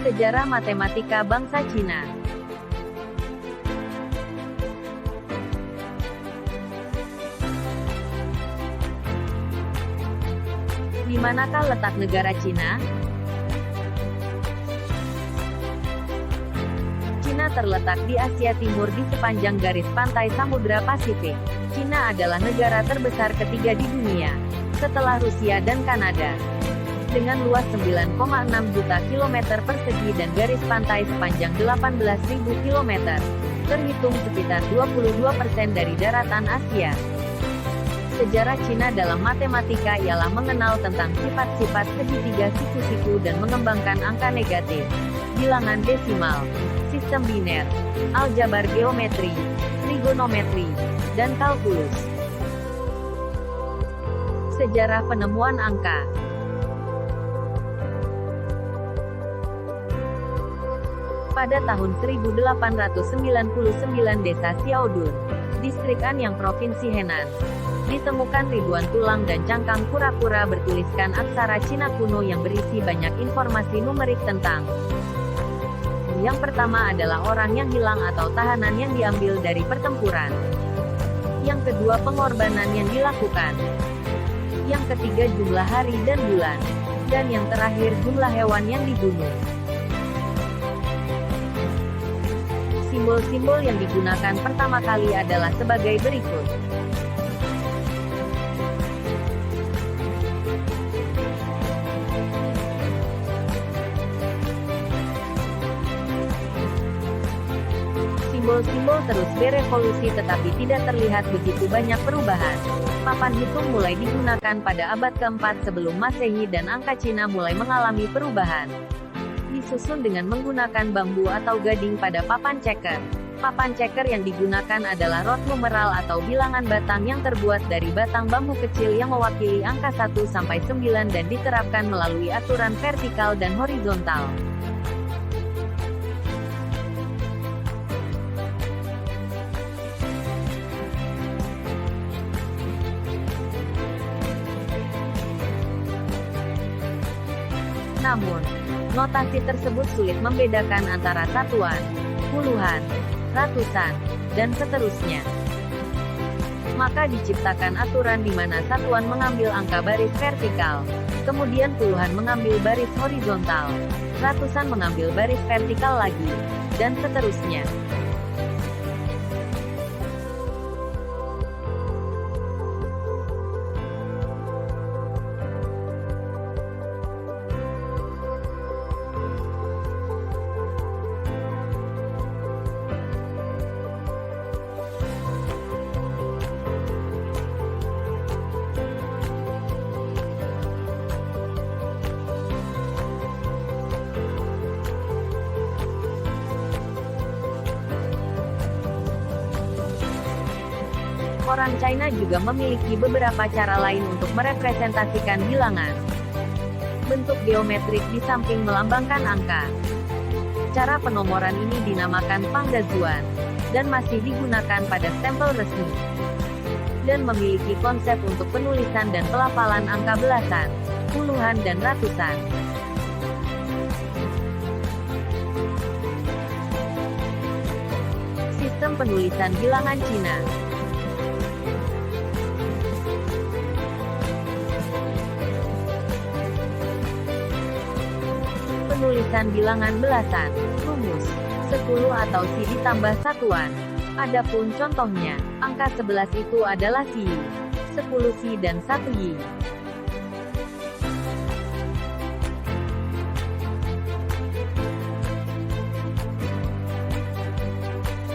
Sejarah matematika bangsa Cina. Di manakah letak negara Cina? Cina terletak di Asia Timur di sepanjang garis pantai Samudra Pasifik. Cina adalah negara terbesar ketiga di dunia, setelah Rusia dan Kanada. Dengan luas 9,6 juta kilometer persegi dan garis pantai sepanjang 18.000 kilometer, terhitung sekitar 22% dari daratan Asia. Sejarah Cina dalam matematika ialah mengenal tentang sifat-sifat segitiga siku-siku dan mengembangkan angka negatif, bilangan desimal, sistem biner, aljabar geometri, trigonometri, dan kalkulus. Sejarah penemuan angka. Pada tahun 1899 desa Xiaodun, distrik Anyang Provinsi Henan, ditemukan ribuan tulang dan cangkang kura-kura bertuliskan aksara Cina kuno yang berisi banyak informasi numerik tentang. Yang pertama adalah orang yang hilang atau tahanan yang diambil dari pertempuran. Yang kedua pengorbanan yang dilakukan. Yang ketiga jumlah hari dan bulan. Dan yang terakhir jumlah hewan yang dibunuh. Simbol-simbol yang digunakan pertama kali adalah sebagai berikut. Simbol-simbol terus berevolusi tetapi tidak terlihat begitu banyak perubahan. Papan hitung mulai digunakan pada abad keempat sebelum Masehi dan angka Cina mulai mengalami perubahan. Disusun dengan menggunakan bambu atau gading pada papan ceker. Papan ceker yang digunakan adalah rod numeral atau bilangan batang yang terbuat dari batang bambu kecil yang mewakili angka 1 sampai 9 dan diterapkan melalui aturan vertikal dan horizontal. Namun, notasi tersebut sulit membedakan antara satuan, puluhan, ratusan, dan seterusnya. Maka diciptakan aturan di mana satuan mengambil angka baris vertikal, kemudian puluhan mengambil baris horizontal, ratusan mengambil baris vertikal lagi, dan seterusnya. Orang China juga memiliki beberapa cara lain untuk merepresentasikan bilangan. Bentuk geometrik di samping melambangkan angka. Cara penomoran ini dinamakan panggazuan, dan masih digunakan pada stempel resmi. Dan memiliki konsep untuk penulisan dan pelafalan angka belasan, puluhan dan ratusan. Sistem penulisan bilangan Cina. Penulisan bilangan belasan, rumus, 10 atau Si ditambah satuan. Adapun contohnya, angka 11 itu adalah Si, 10 Si dan 1 Yi.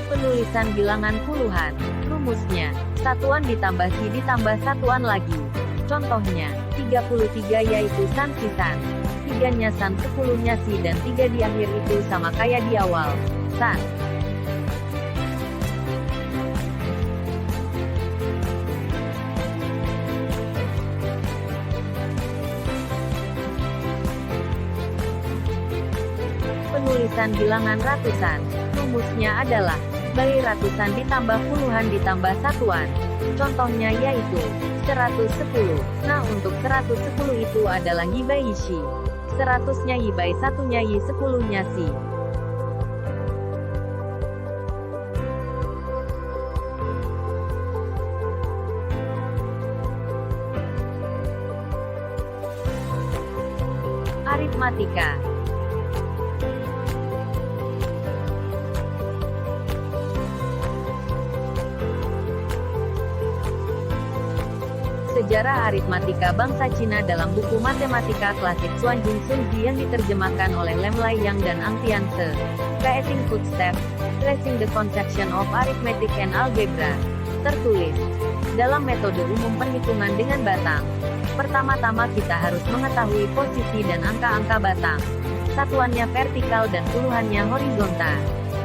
Penulisan bilangan puluhan, rumusnya, satuan ditambah Si ditambah satuan lagi. Contohnya, 33 yaitu San Si San. 3-nya San, 10-nya Si dan 3 di akhir itu sama kayak di awal, San. Penulisan bilangan ratusan, rumusnya adalah bagi ratusan ditambah puluhan ditambah satuan. Contohnya yaitu 110. Nah, untuk 110 itu adalah Yi Bai Shi. 100-nya yi bai 1-nya yi 10-nya si. Aritmatika. Sejarah aritmatika bangsa Cina dalam buku Matematika Klasik Xuanjing Sunzi yang diterjemahkan oleh Lem Lai Yang dan Ang Tianse. Creating Footsteps, Tracing the Conception of Arithmetic and Algebra. Tertulis dalam metode umum perhitungan dengan batang. Pertama-tama kita harus mengetahui posisi dan angka-angka batang. Satuannya vertikal dan puluhannya horizontal.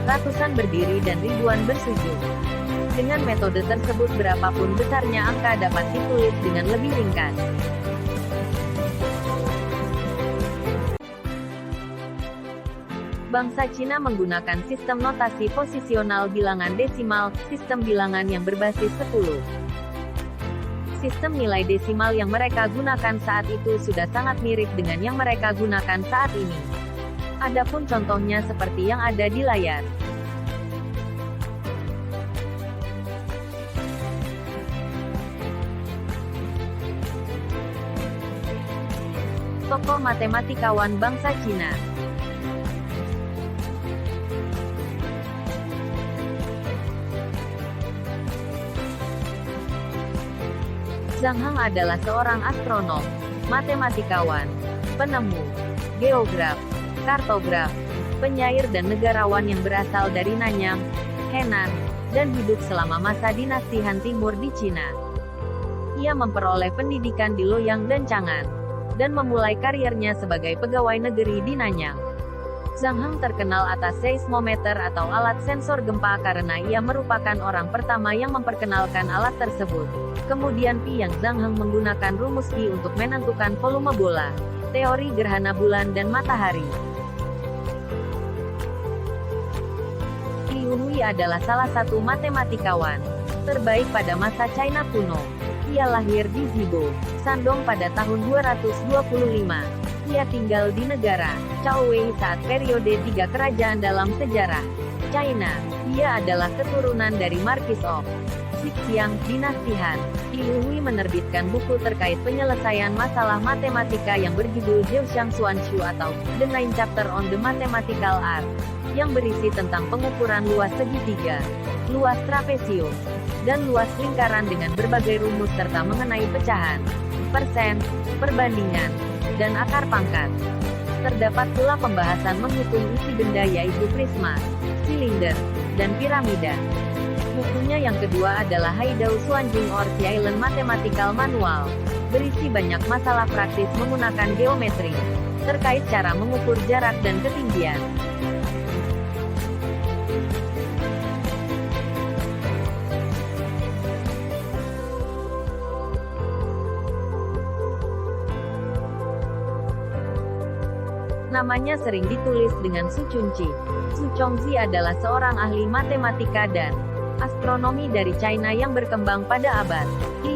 Ratusan berdiri dan ribuan bersujud. Dengan metode tersebut berapapun besarnya angka dapat ditulis dengan lebih ringkas. Bangsa Cina menggunakan sistem notasi posisional bilangan desimal, sistem bilangan yang berbasis 10. Sistem nilai desimal yang mereka gunakan saat itu sudah sangat mirip dengan yang mereka gunakan saat ini. Adapun contohnya seperti yang ada di layar. Tokoh matematikawan bangsa Cina. Zhang Heng adalah seorang astronom, matematikawan, penemu, geograf, kartograf, penyair dan negarawan yang berasal dari Nanyang, Henan, dan hidup selama masa dinasti Han Timur di Cina. Ia memperoleh pendidikan di Luoyang dan Chang'an, dan memulai karirnya sebagai pegawai negeri di Nanyang. Zhang Heng terkenal atas seismometer atau alat sensor gempa karena ia merupakan orang pertama yang memperkenalkan alat tersebut. Kemudian Piang Zhang Heng menggunakan rumus Qi untuk menentukan volume bola, teori gerhana bulan dan matahari. Liu Hui adalah salah satu matematikawan terbaik pada masa China kuno. Ia lahir di Zibo, Shandong pada tahun 225. Ia tinggal di negara Cao Wei saat periode 3 kerajaan dalam sejarah China. Ia adalah keturunan dari Marquis of Zhejiang, dinasti Han. Liu Hui menerbitkan buku terkait penyelesaian masalah matematika yang berjudul Zhouxiang Xuanshu atau The Nine Chapter on the Mathematical Art, yang berisi tentang pengukuran luas segitiga, luas trapesium, dan luas lingkaran dengan berbagai rumus serta mengenai pecahan, persen, perbandingan, dan akar pangkat. Terdapat pula pembahasan menghitung isi benda yaitu prisma, silinder, dan piramida. Bukunya yang kedua adalah Haidao Xuanjing or The Island Mathematical Manual, berisi banyak masalah praktis menggunakan geometri, terkait cara mengukur jarak dan ketinggian. Namanya sering ditulis dengan Su Chunqi. Su Chongzi adalah seorang ahli matematika dan astronomi dari China yang berkembang pada abad 5.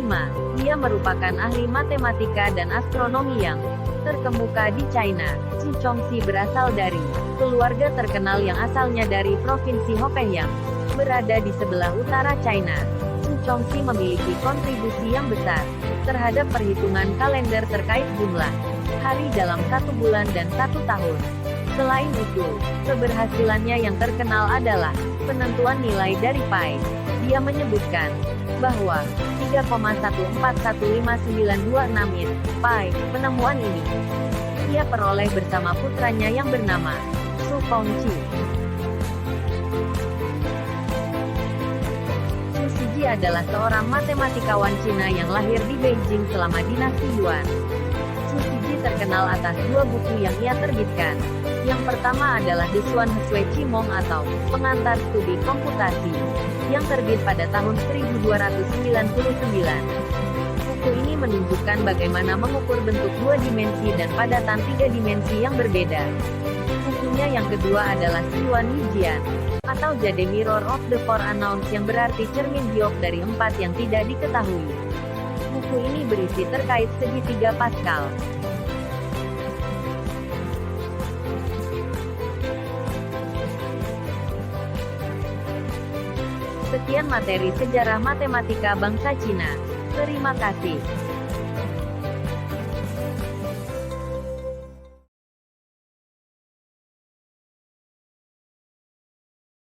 Ia merupakan ahli matematika dan astronomi yang terkemuka di China. Su Chongzi berasal dari keluarga terkenal yang asalnya dari provinsi Hopei yang berada di sebelah utara China. Su Chongzi memiliki kontribusi yang besar terhadap perhitungan kalender terkait jumlah hari dalam 1 bulan dan 1 tahun. Selain itu, keberhasilannya yang terkenal adalah penentuan nilai dari pi. Dia menyebutkan bahwa 3,141596 in pi, penemuan ini ia peroleh bersama putranya yang bernama Su Fengqi. Su Shiji adalah seorang matematikawan Cina yang lahir di Beijing selama dinasti Yuan. Su Shiji terkenal atas 2 buku yang ia terbitkan. Yang pertama adalah The Xuan Hesui Qimong atau Pengantar Studi Komputasi, yang terbit pada tahun 1299. Buku ini menunjukkan bagaimana mengukur bentuk 2 dimensi dan padatan 3 dimensi yang berbeda. Bukunya yang kedua adalah Siwan Yijian, atau Jade Mirror of the Four Unknowns yang berarti cermin giok dari 4 yang tidak diketahui. Buku ini berisi terkait segitiga Pascal. Sekian materi sejarah matematika bangsa Cina. Terima kasih.